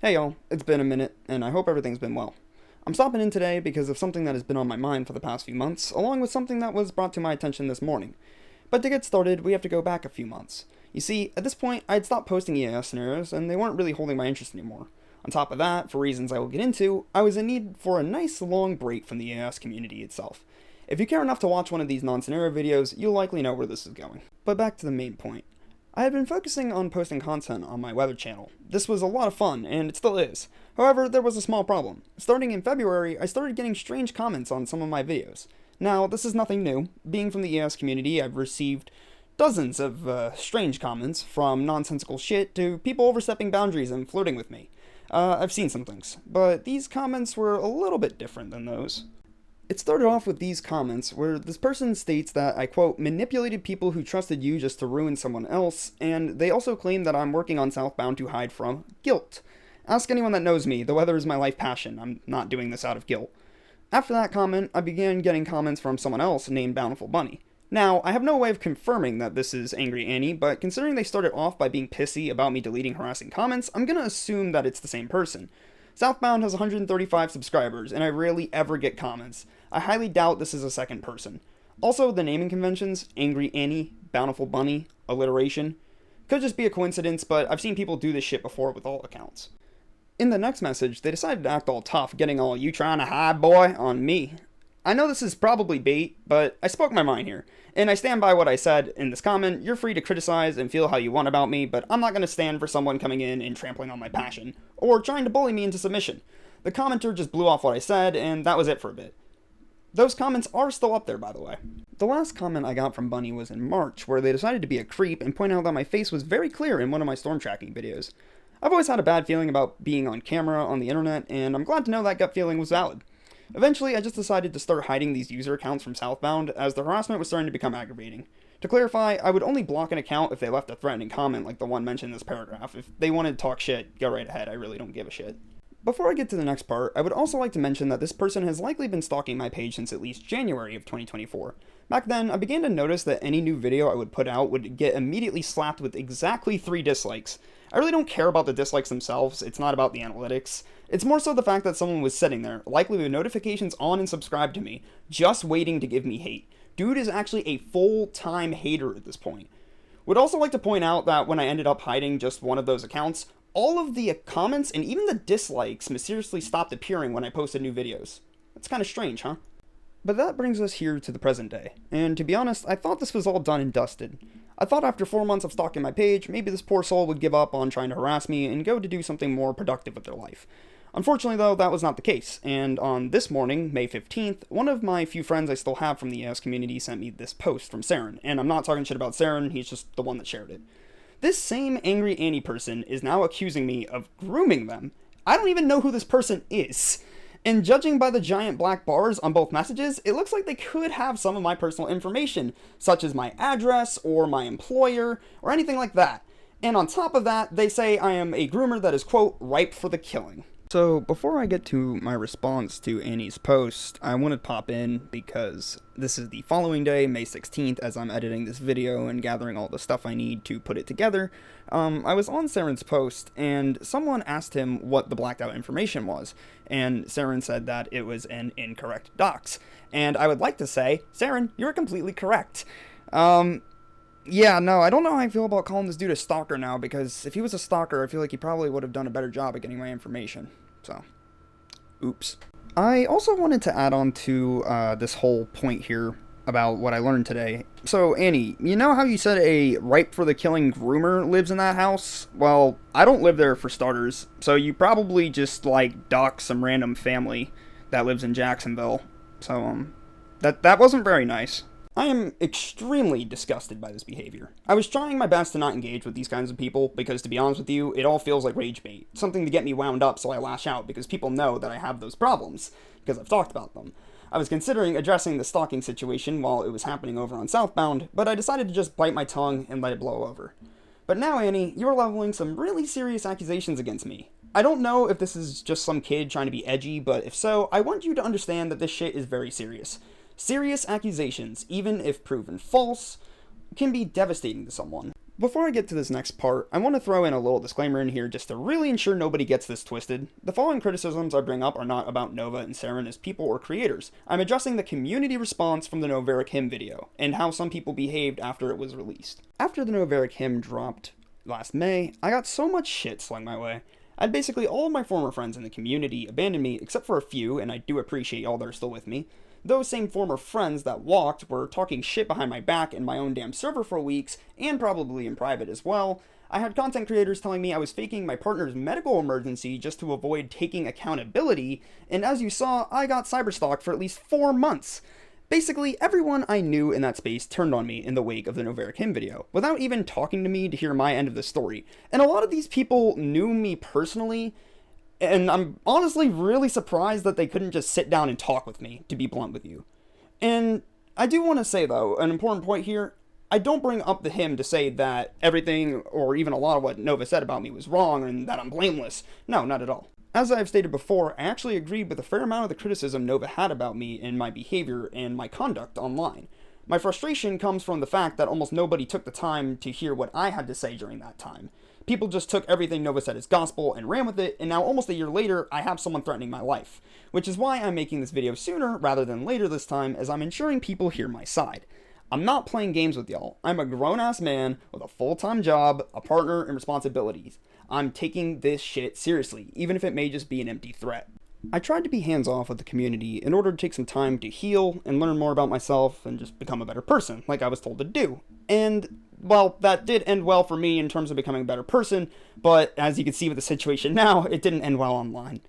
Hey y'all, it's been a minute, and I hope everything's been well. I'm stopping in today because of something that has been on my mind for the past few months, along with something that was brought to my attention this morning. But to get started, we have to go back a few months. You see, at this point, I had stopped posting EAS scenarios, and they weren't really holding my interest anymore. On top of that, for reasons I will get into, I was in need for a nice long break from the EAS community itself. If you care enough to watch one of these non-scenario videos, you'll likely know where this is going. But back to the main point. I had been focusing on posting content on my weather channel. This was a lot of fun, and it still is. However, there was a small problem. Starting in February, I started getting strange comments on some of my videos. Now, this is nothing new. Being from the EAS community, I've received dozens of strange comments, from nonsensical shit to people overstepping boundaries and flirting with me. I've seen some things, but these comments were a little bit different than those. It started off with these comments where this person states that I, quote, manipulated people who trusted you just to ruin someone else, and they also claim that I'm working on Southbound to hide from guilt. Ask anyone that knows me, the weather is my life passion, I'm not doing this out of guilt. After that comment, I began getting comments from someone else named Bountiful Bunny. Now, I have no way of confirming that this is Angry Annie, but considering they started off by being pissy about me deleting harassing comments, I'm gonna assume that it's the same person. Southbound has 135 subscribers, and I rarely ever get comments. I highly doubt this is a second person. Also, the naming conventions, Angry Annie, Bountiful Bunny, alliteration, could just be a coincidence, but I've seen people do this shit before with all accounts. In the next message, they decided to act all tough, getting all "you trying to hide, boy" on me. I know this is probably bait, but I spoke my mind here, and I stand by what I said in this comment. You're free to criticize and feel how you want about me, but I'm not going to stand for someone coming in and trampling on my passion, or trying to bully me into submission. The commenter just blew off what I said, and that was it for a bit. Those comments are still up there, by the way. The last comment I got from Bunny was in March, where they decided to be a creep and point out that my face was very clear in one of my storm tracking videos. I've always had a bad feeling about being on camera on the internet, and I'm glad to know that gut feeling was valid. Eventually, I just decided to start hiding these user accounts from Southbound, as the harassment was starting to become aggravating. To clarify, I would only block an account if they left a threatening comment like the one mentioned in this paragraph. If they wanted to talk shit, go right ahead, I really don't give a shit. Before I get to the next part, I would also like to mention that this person has likely been stalking my page since at least January of 2024. Back then, I began to notice that any new video I would put out would get immediately slapped with exactly 3 dislikes. I really don't care about the dislikes themselves, it's not about the analytics. It's more so the fact that someone was sitting there, likely with notifications on and subscribed to me, just waiting to give me hate. Dude is actually a full-time hater at this point. Would also like to point out that when I ended up hiding just one of those accounts, all of the comments and even the dislikes mysteriously stopped appearing when I posted new videos. That's kind of strange, huh? But that brings us here to the present day, and to be honest, I thought this was all done and dusted. I thought after 4 months of stalking my page, maybe this poor soul would give up on trying to harass me and go to do something more productive with their life. Unfortunately though, that was not the case, and on this morning, May 15th, one of my few friends I still have from the EAS community sent me this post from Saren, and I'm not talking shit about Saren, he's just the one that shared it. This same Angry Annie person is now accusing me of grooming them. I don't even know who this person is. And judging by the giant black bars on both messages, it looks like they could have some of my personal information, such as my address, or my employer, or anything like that. And on top of that, they say I am a groomer that is, quote, ripe for the killing. So, before I get to my response to Annie's post, I want to pop in because this is the following day, May 16th, as I'm editing this video and gathering all the stuff I need to put it together. I was on Saren's post, and someone asked him what the blacked out information was, and Saren said that it was an incorrect dox. And I would like to say, Saren, you're completely correct. Yeah, no, I don't know how I feel about calling this dude a stalker now, because if he was a stalker, I feel like he probably would have done a better job at getting my information. So, oops. I also wanted to add on to this whole point here about what I learned today. So, Annie, you know how you said a ripe for the killing groomer lives in that house? Well, I don't live there for starters, so you probably just, like, dox some random family that lives in Jacksonville. So, that wasn't very nice. I am extremely disgusted by this behavior. I was trying my best to not engage with these kinds of people, because to be honest with you, it all feels like rage bait. Something to get me wound up so I lash out, because people know that I have those problems, because I've talked about them. I was considering addressing the stalking situation while it was happening over on Southbound, but I decided to just bite my tongue and let it blow over. But now, Annie, you're leveling some really serious accusations against me. I don't know if this is just some kid trying to be edgy, but if so, I want you to understand that this shit is very serious. Serious accusations, even if proven false, can be devastating to someone. Before I get to this next part, I want to throw in a little disclaimer in here just to really ensure nobody gets this twisted. The following criticisms I bring up are not about Nova and Saren as people or creators. I'm addressing the community response from the Novaric Hymn video, and how some people behaved after it was released. After the Novaric Hymn dropped last May, I got so much shit slung my way. I had basically all of my former friends in the community abandon me, except for a few, and I do appreciate y'all that are still with me. Those same former friends that walked were talking shit behind my back in my own damn server for weeks, and probably in private as well. I had content creators telling me I was faking my partner's medical emergency just to avoid taking accountability, and as you saw, I got cyberstalked for at least 4 months. Basically, everyone I knew in that space turned on me in the wake of the Novaric Hymn video, without even talking to me to hear my end of the story. And a lot of these people knew me personally, and I'm honestly really surprised that they couldn't just sit down and talk with me, to be blunt with you. And I do want to say, though, an important point here, I don't bring up the hymn to say that everything, or even a lot of what Nova said about me was wrong, and that I'm blameless. No, not at all. As I've stated before, I actually agreed with a fair amount of the criticism Nova had about me and my behavior and my conduct online. My frustration comes from the fact that almost nobody took the time to hear what I had to say during that time. People just took everything Nova said as gospel and ran with it, and now almost a year later, I have someone threatening my life. Which is why I'm making this video sooner rather than later this time, as I'm ensuring people hear my side. I'm not playing games with y'all. I'm a grown-ass man with a full-time job, a partner, and responsibilities. I'm taking this shit seriously, even if it may just be an empty threat. I tried to be hands-off with the community in order to take some time to heal and learn more about myself and just become a better person, like I was told to do. And, well, that did end well for me in terms of becoming a better person, but as you can see with the situation now, it didn't end well online.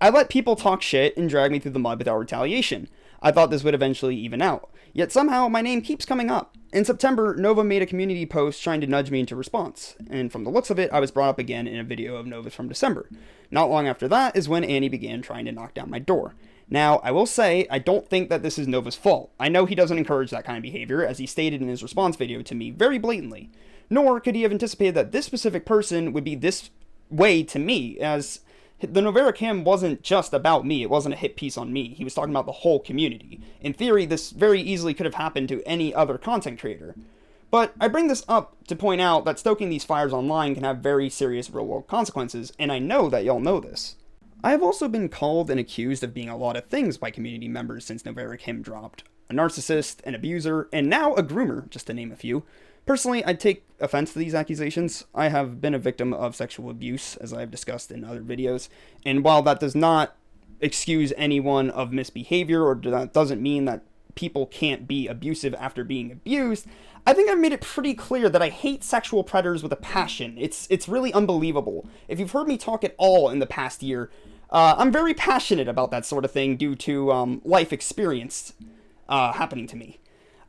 I let people talk shit and drag me through the mud without retaliation. I thought this would eventually even out. Yet somehow, my name keeps coming up. In September, Nova made a community post trying to nudge me into response, and from the looks of it, I was brought up again in a video of Nova's from December. Not long after that is when Annie began trying to knock down my door. Now, I will say, I don't think that this is Nova's fault. I know he doesn't encourage that kind of behavior, as he stated in his response video to me very blatantly. Nor could he have anticipated that this specific person would be this way to me, as the Novaric Hymn wasn't just about me, it wasn't a hit piece on me, he was talking about the whole community. In theory, this very easily could have happened to any other content creator. But I bring this up to point out that stoking these fires online can have very serious real-world consequences, and I know that y'all know this. I have also been called and accused of being a lot of things by community members since Novaric Hymn dropped. A narcissist, an abuser, and now a groomer, just to name a few. Personally, I take offense to these accusations. I have been a victim of sexual abuse, as I have discussed in other videos, and while that does not excuse anyone of misbehavior, or that doesn't mean that people can't be abusive after being abused, I think I've made it pretty clear that I hate sexual predators with a passion. It's really unbelievable. If you've heard me talk at all in the past year, I'm very passionate about that sort of thing due to life experience happening to me.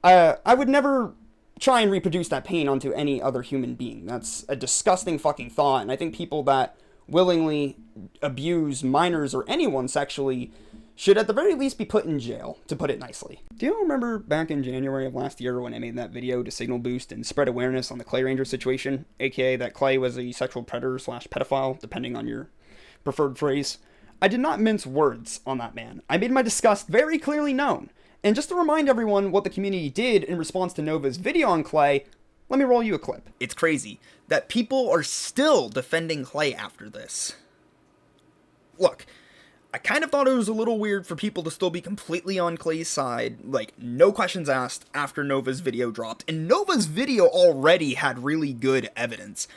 I would never try and reproduce that pain onto any other human being. That's a disgusting fucking thought, and I think people that willingly abuse minors or anyone sexually should at the very least be put in jail, to put it nicely. Do you remember back in January of last year when I made that video to signal boost and spread awareness on the Clay Ranger situation, aka that Clay was a sexual predator / pedophile, depending on your preferred phrase? I did not mince words on that man. I made my disgust very clearly known. And just to remind everyone what the community did in response to Nova's video on Clay, let me roll you a clip. It's crazy that people are still defending Clay after this. Look, I kind of thought it was a little weird for people to still be completely on Clay's side, like, no questions asked after Nova's video dropped, and Nova's video already had really good evidence.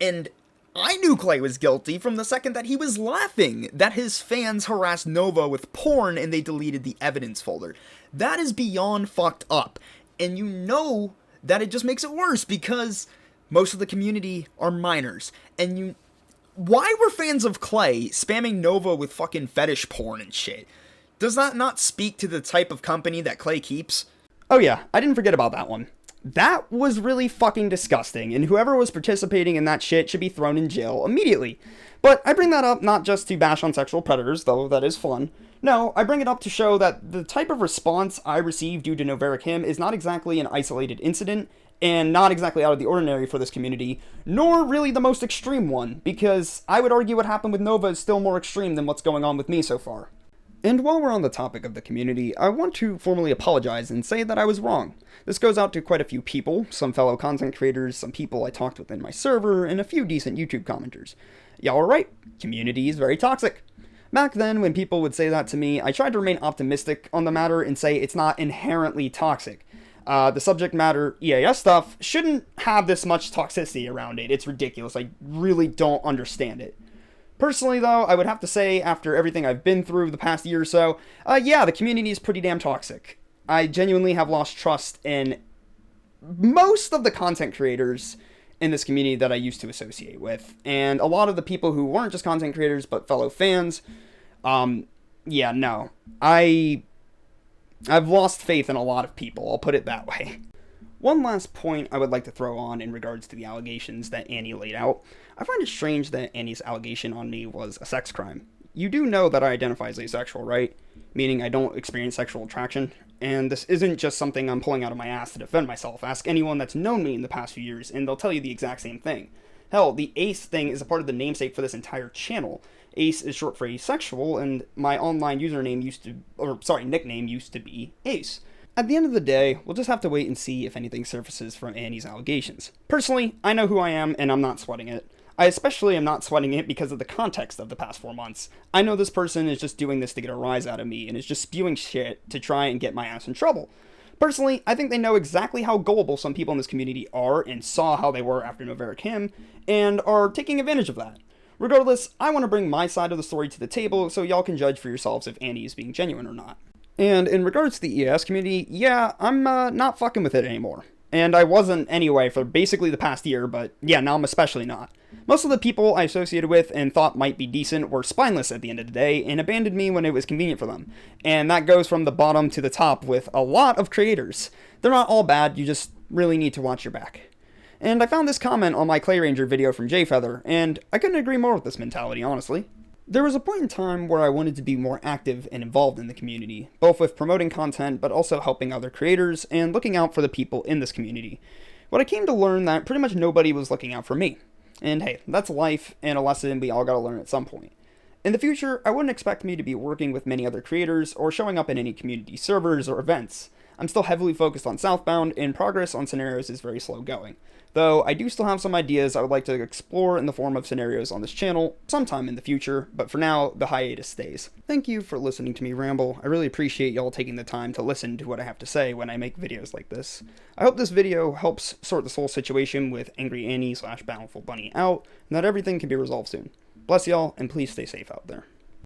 And I knew Clay was guilty from the second that he was laughing that his fans harassed Nova with porn and they deleted the evidence folder. That is beyond fucked up, and you know that it just makes it worse because most of the community are minors, and why were fans of Clay spamming Nova with fucking fetish porn and shit? Does that not speak to the type of company that Clay keeps? Oh yeah, I didn't forget about that one. That was really fucking disgusting, and whoever was participating in that shit should be thrown in jail immediately. But I bring that up not just to bash on sexual predators, though that is fun. No, I bring it up to show that the type of response I received due to Novaric Hymn is not exactly an isolated incident, and not exactly out of the ordinary for this community, nor really the most extreme one, because I would argue what happened with Nova is still more extreme than what's going on with me so far. And while we're on the topic of the community, I want to formally apologize and say that I was wrong. This goes out to quite a few people, some fellow content creators, some people I talked with in my server, and a few decent YouTube commenters. Y'all are right, community is very toxic. Back then, when people would say that to me, I tried to remain optimistic on the matter and say it's not inherently toxic. The subject matter EAS stuff shouldn't have this much toxicity around it. It's ridiculous. I really don't understand it. Personally, though, I would have to say, after everything I've been through the past year or so, yeah, the community is pretty damn toxic. I genuinely have lost trust in most of the content creators in this community that I used to associate with. And a lot of the people who weren't just content creators, but fellow fans, yeah, no. I've lost faith in a lot of people, I'll put it that way. One last point I would like to throw on in regards to the allegations that Annie laid out. I find it strange that Annie's allegation on me was a sex crime. You do know that I identify as asexual, right? Meaning I don't experience sexual attraction. And this isn't just something I'm pulling out of my ass to defend myself. Ask anyone that's known me in the past few years, and they'll tell you the exact same thing. Hell, the ACE thing is a part of the namesake for this entire channel. ACE is short for asexual, and my online nickname used to be ACE. At the end of the day, we'll just have to wait and see if anything surfaces from Annie's allegations. Personally, I know who I am, and I'm not sweating it. I especially am not sweating it because of the context of the past 4 months. I know this person is just doing this to get a rise out of me, and is just spewing shit to try and get my ass in trouble. Personally, I think they know exactly how gullible some people in this community are, and saw how they were after Novera Kim, and are taking advantage of that. Regardless, I want to bring my side of the story to the table so y'all can judge for yourselves if Annie is being genuine or not. And in regards to the EAS community, yeah, I'm not fucking with it anymore. And I wasn't anyway for basically the past year, but yeah, now I'm especially not. Most of the people I associated with and thought might be decent were spineless at the end of the day and abandoned me when it was convenient for them. And that goes from the bottom to the top with a lot of creators. They're not all bad, you just really need to watch your back. And I found this comment on my Clay Ranger video from JFeather, and I couldn't agree more with this mentality, honestly. There was a point in time where I wanted to be more active and involved in the community, both with promoting content but also helping other creators and looking out for the people in this community. But I came to learn that pretty much nobody was looking out for me. And hey, that's life and a lesson we all gotta learn at some point. In the future, I wouldn't expect me to be working with many other creators or showing up in any community servers or events. I'm still heavily focused on Southbound, and progress on scenarios is very slow going. Though I do still have some ideas I would like to explore in the form of scenarios on this channel sometime in the future, but for now, the hiatus stays. Thank you for listening to me ramble. I really appreciate y'all taking the time to listen to what I have to say when I make videos like this. I hope this video helps sort this whole situation with Angry Annie / Bountiful Bunny out, and that everything can be resolved soon. Bless y'all, and please stay safe out there.